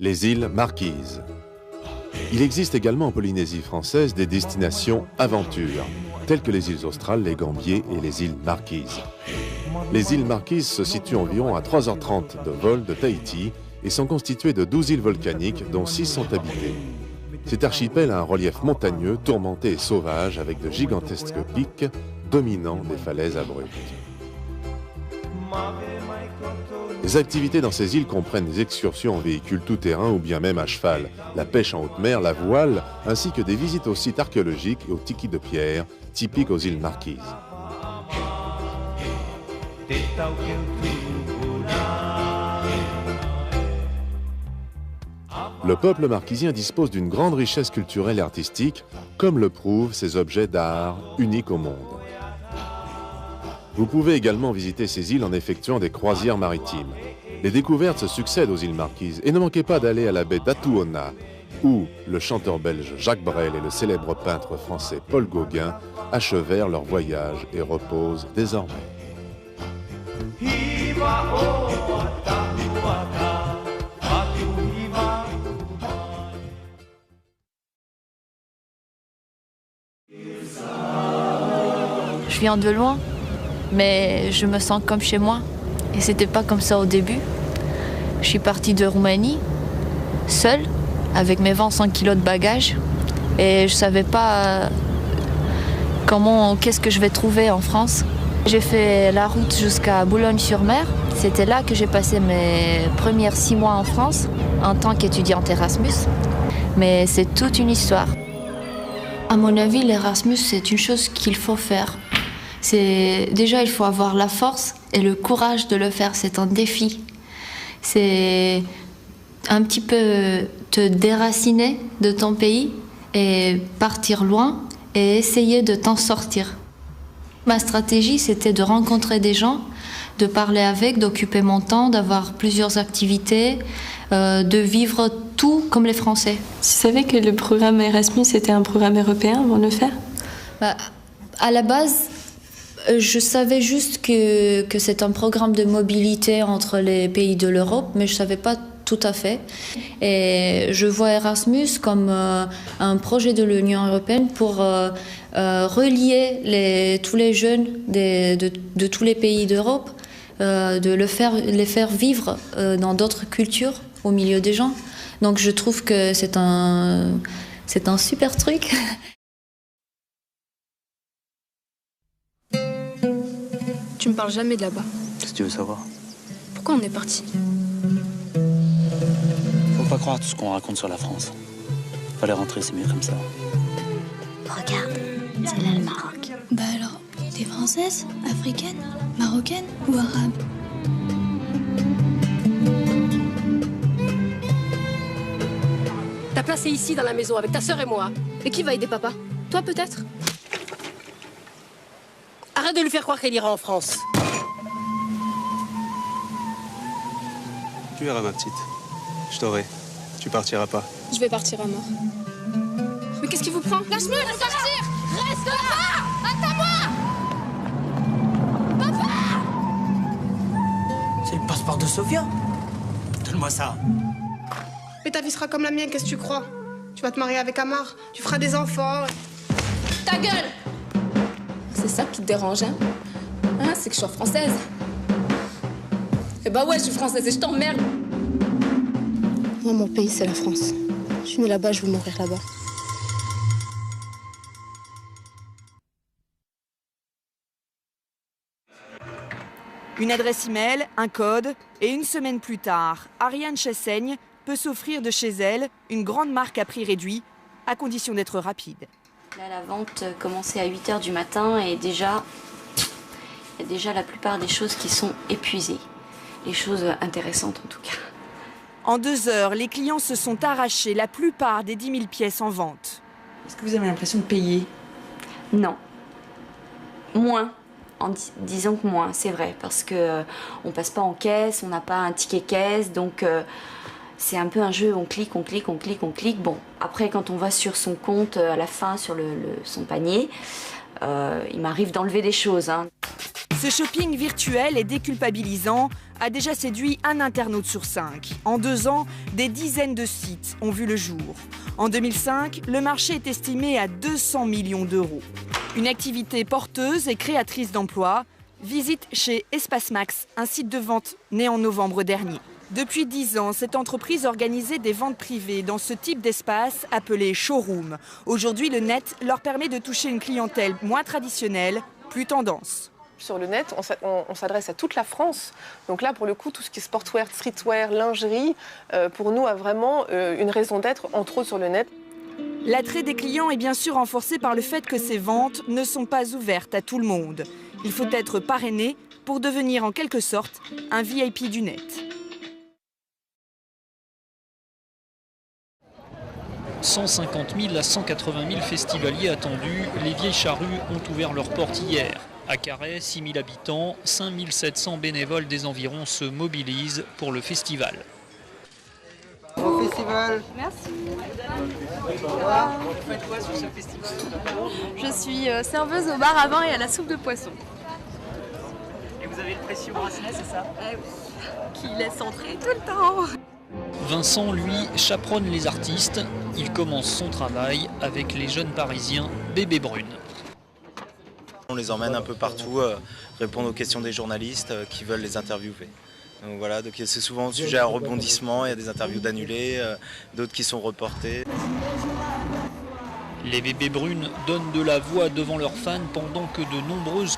Les îles Marquises. Il existe également en Polynésie française des destinations aventure, telles que les îles Australes, les Gambiers et les îles Marquises. Les îles Marquises se situent environ à 3h30 de vol de Tahiti et sont constituées de 12 îles volcaniques dont 6 sont habitées. Cet archipel a un relief montagneux, tourmenté et sauvage avec de gigantesques pics dominant des falaises abruptes. Les activités dans ces îles comprennent des excursions en véhicule tout-terrain ou bien même à cheval, la pêche en haute mer, la voile, ainsi que des visites aux sites archéologiques et aux tikis de pierre, typiques aux îles Marquises. Le peuple marquisien dispose d'une grande richesse culturelle et artistique, comme le prouvent ces objets d'art uniques au monde. Vous pouvez également visiter ces îles en effectuant des croisières maritimes. Les découvertes se succèdent aux îles Marquises et ne manquez pas d'aller à la baie d'Atuona, où le chanteur belge Jacques Brel et le célèbre peintre français Paul Gauguin achevèrent leur voyage et reposent désormais. Je viens de loin, mais je me sens comme chez moi. Et c'était pas comme ça au début. Je suis partie de Roumanie, seule, avec mes 25 kilos de bagages. Et je savais pas qu'est-ce que je vais trouver en France. J'ai fait la route jusqu'à Boulogne-sur-Mer. C'était là que j'ai passé mes premiers 6 mois en France, en tant qu'étudiante Erasmus. Mais c'est toute une histoire. À mon avis, l'Erasmus, c'est une chose qu'il faut faire. Déjà, il faut avoir la force et le courage de le faire. C'est un défi. C'est un petit peu te déraciner de ton pays et partir loin et essayer de t'en sortir. Ma stratégie, c'était de rencontrer des gens, de parler avec, d'occuper mon temps, d'avoir plusieurs activités, de vivre tout comme les Français. Tu savais que le programme Erasmus était un programme européen avant de le faire ? À la base, je savais juste que c'est un programme de mobilité entre les pays de l'Europe, mais je ne savais pas tout à fait. Et je vois Erasmus comme un projet de l'Union européenne pour relier tous les jeunes de tous les pays d'Europe, de les faire vivre dans d'autres cultures au milieu des gens. Donc je trouve que c'est un super truc. Tu me parles jamais de là-bas. Qu'est-ce que tu veux savoir? Pourquoi on est parti? Faut pas croire tout ce qu'on raconte sur la France. Fallait rentrer, c'est mieux comme ça. Regarde, c'est là le Maroc. Bah alors, t'es française, africaine, marocaine ou arabe? Ta place est ici dans la maison avec ta sœur et moi. Et qui va aider papa? Toi peut-être? Arrête de lui faire croire qu'elle ira en France. Tu verras ma petite. Je t'aurai. Tu partiras pas. Je vais partir à mort. Mais qu'est-ce qui vous prend? Lâche-moi, laisse partir! Reste là! Attends-moi! Papa! C'est le passeport de Sofia. Donne-moi ça. Mais ta vie sera comme la mienne, qu'est-ce que tu crois? Tu vas te marier avec Amar, tu feras des enfants. Ta gueule! C'est ça qui te dérange, hein? C'est que je sois française. Eh bah ouais, je suis française et je t'emmerde. Moi, mon pays, c'est la France. Je suis née là-bas, je veux mourir là-bas. Une adresse email, un code, et une semaine plus tard, Ariane Chassaigne peut s'offrir de chez elle une grande marque à prix réduit, à condition d'être rapide. Là, la vente commençait à 8h du matin et déjà, il y a déjà la plupart des choses qui sont épuisées. Les choses intéressantes en tout cas. En 2 heures, les clients se sont arrachés la plupart des 10 000 pièces en vente. Est-ce que vous avez l'impression de payer? Non. Moins. Disons que moins, c'est vrai, parce que on passe pas en caisse, on n'a pas un ticket caisse, donc c'est un peu un jeu, on clique. Bon, après quand on va sur son compte, à la fin, sur son panier, il m'arrive d'enlever des choses. Ce shopping virtuel et déculpabilisant a déjà séduit un internaute sur 5. En 2 ans, des dizaines de sites ont vu le jour. En 2005, le marché est estimé à 200 millions d'euros. Une activité porteuse et créatrice d'emplois. Visite chez Espace Max, un site de vente né en novembre dernier. Depuis 10 ans, cette entreprise organisait des ventes privées dans ce type d'espace appelé showroom. Aujourd'hui, le net leur permet de toucher une clientèle moins traditionnelle, plus tendance. Sur le net, on s'adresse à toute la France. Donc là, pour le coup, tout ce qui est sportwear, streetwear, lingerie, pour nous, a vraiment une raison d'être, entre autres sur le net. L'attrait des clients est bien sûr renforcé par le fait que ces ventes ne sont pas ouvertes à tout le monde. Il faut être parrainé pour devenir en quelque sorte un VIP du net. 150 000 à 180 000 festivaliers attendus, les Vieilles Charrues ont ouvert leurs portes hier. À Carhaix, 6 000 habitants, 5 700 bénévoles des environs se mobilisent pour le festival. Au festival. Merci. Vous faites quoi sur ce festival? Je suis serveuse au bar à vin et à la soupe de poisson. Et vous avez le précieux bracelet, c'est ça? Eh oui. Qui laisse entrer tout le temps. Vincent, lui, chaperonne les artistes. Il commence son travail avec les jeunes parisiens Bébé Brune. On les emmène un peu partout, répondre aux questions des journalistes qui veulent les interviewer. Donc voilà, donc c'est souvent sujet à rebondissement, il y a des interviews d'annulés, d'autres qui sont reportées. Les Bébés Brunes donnent de la voix devant leurs fans pendant que de nombreuses